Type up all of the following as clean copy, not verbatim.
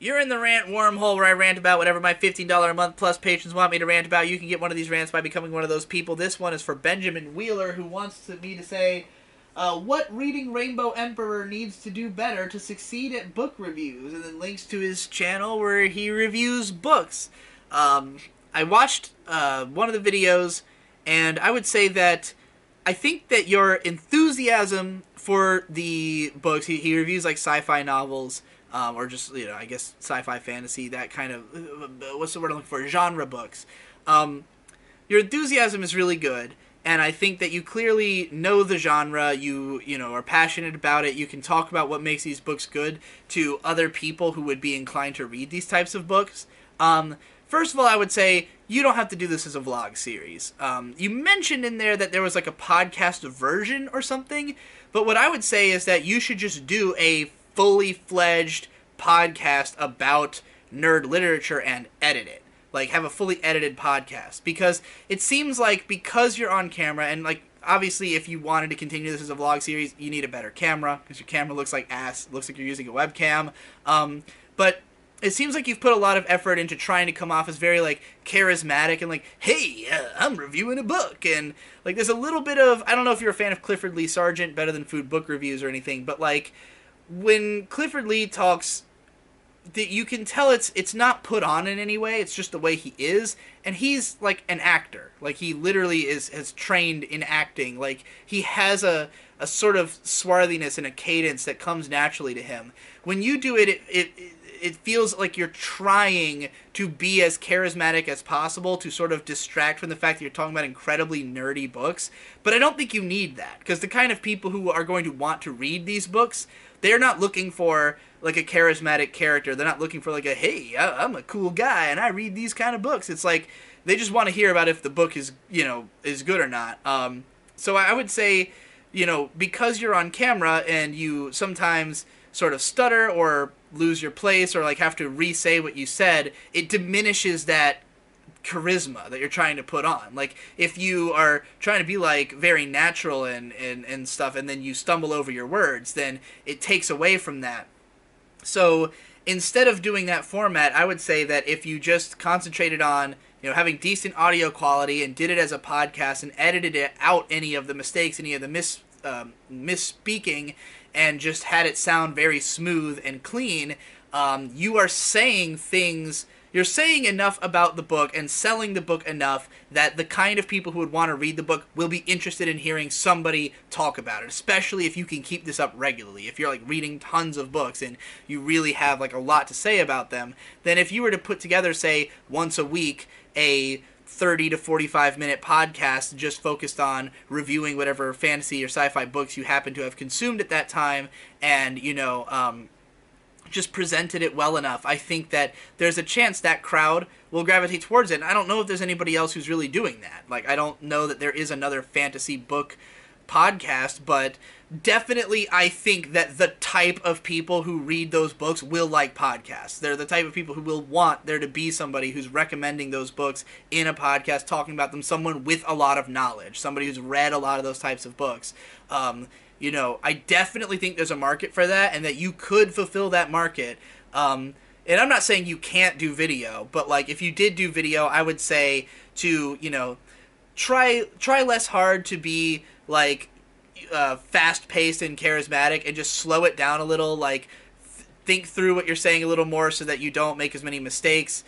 You're in the rant wormhole where I rant about whatever my $15 a month plus patrons want me to rant about. You can get one of these rants by becoming one of those people. This one is for Benjamin Wheeler, who wants me to say, what reading Rainbow Emperor needs to do better to succeed at book reviews, and then links to his channel where he reviews books. I watched one of the videos, and I would say that I think that your enthusiasm for the books, he reviews like sci-fi novels, or just, I guess sci-fi fantasy, that kind of, what's the word I'm looking for, genre books. Your enthusiasm is really good, and I think that you clearly know the genre, you are passionate about it, you can talk about what makes these books good to other people who would be inclined to read these types of books. First of all, I would say you don't have to do this as a vlog series. You mentioned in there that there was like a podcast version or something, but what I would say is that you should just do a fully fledged podcast about nerd literature and edit it. Like, have a fully edited podcast. Because it seems like because you're on camera, and like, obviously if you wanted to continue this as a vlog series, you need a better camera, because your camera looks like ass. It looks like you're using a webcam. But it seems like you've put a lot of effort into trying to come off as very, like, charismatic and like, hey, I'm reviewing a book. And, like, there's a little bit of, I don't know if you're a fan of Clifford Lee Sargent, Better Than Food book reviews or anything, but, like, when Clifford Lee talks, you can tell it's not put on in any way. It's just the way he is, and he's like an actor. Like, he literally has trained in acting. Like, he has a sort of swarthiness and a cadence that comes naturally to him. When you do it feels like you're trying to be as charismatic as possible to sort of distract from the fact that you're talking about incredibly nerdy books. But I don't think you need that, because the kind of people who are going to want to read these books, they're not looking for like a charismatic character. They're not looking for like a, hey, I'm a cool guy and I read these kind of books. It's like they just want to hear about if the book is, is good or not. So I would say, because you're on camera and you sometimes sort of stutter or lose your place or like have to re-say what you said, it diminishes that charisma that you're trying to put on. Like, if you are trying to be like very natural and stuff, and then you stumble over your words, then it takes away from that. So instead of doing that format, I would say that if you just concentrated on having decent audio quality and did it as a podcast and edited it out, any of the mistakes, any of the misspeaking, and just had it sound very smooth and clean, you are saying things. You're saying enough about the book and selling the book enough that the kind of people who would want to read the book will be interested in hearing somebody talk about it, especially if you can keep this up regularly. If you're like reading tons of books and you really have like a lot to say about them, then if you were to put together, say, once a week, a 30 to 45 minute podcast just focused on reviewing whatever fantasy or sci-fi books you happen to have consumed at that time, and just presented it well enough, I think that there's a chance that crowd will gravitate towards it. And I don't know if there's anybody else who's really doing that. Like, I don't know that there is another fantasy book podcast, but definitely I think that the type of people who read those books will like podcasts. They're the type of people who will want there to be somebody who's recommending those books in a podcast, talking about them, someone with a lot of knowledge, somebody who's read a lot of those types of books. I definitely think there's a market for that, and that you could fulfill that market. And I'm not saying you can't do video, but like, if you did do video, I would say to, try less hard to be like fast-paced and charismatic, and just slow it down a little. Like, think through what you're saying a little more so that you don't make as many mistakes.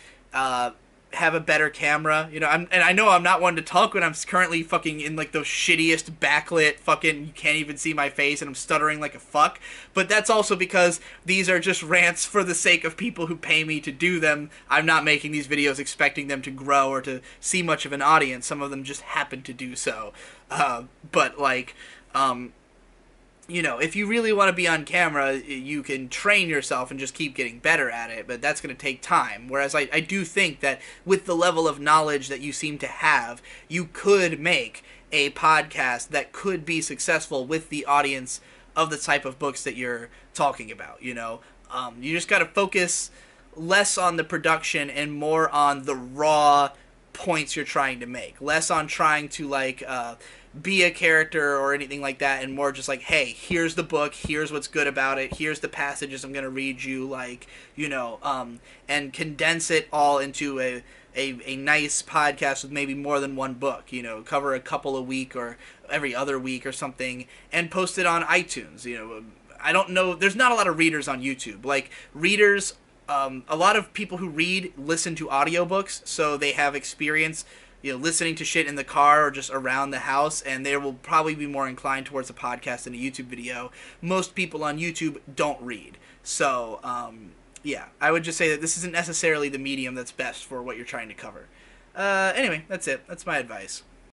Have a better camera, and I know I'm not one to talk when I'm currently fucking in like the shittiest backlit fucking, you can't even see my face and I'm stuttering like a fuck, but that's also because these are just rants for the sake of people who pay me to do them. I'm not making these videos expecting them to grow or to see much of an audience. Some of them just happen to do so, but like, if you really want to be on camera, you can train yourself and just keep getting better at it, but that's going to take time. Whereas I do think that with the level of knowledge that you seem to have, you could make a podcast that could be successful with the audience of the type of books that you're talking about, You just got to focus less on the production and more on the raw points you're trying to make. Less on trying to, like, be a character or anything like that, and more just like, hey, here's the book, here's what's good about it, here's the passages I'm going to read you, like, and condense it all into a nice podcast with maybe more than one book, cover a couple a week or every other week or something, and post it on iTunes. I don't know, there's not a lot of readers on YouTube. Like, readers, a lot of people who read listen to audiobooks, so they have experience listening to shit in the car or just around the house, and they will probably be more inclined towards a podcast than a YouTube video. Most people on YouTube don't read. So, yeah, I would just say that this isn't necessarily the medium that's best for what you're trying to cover. Anyway, that's it. That's my advice.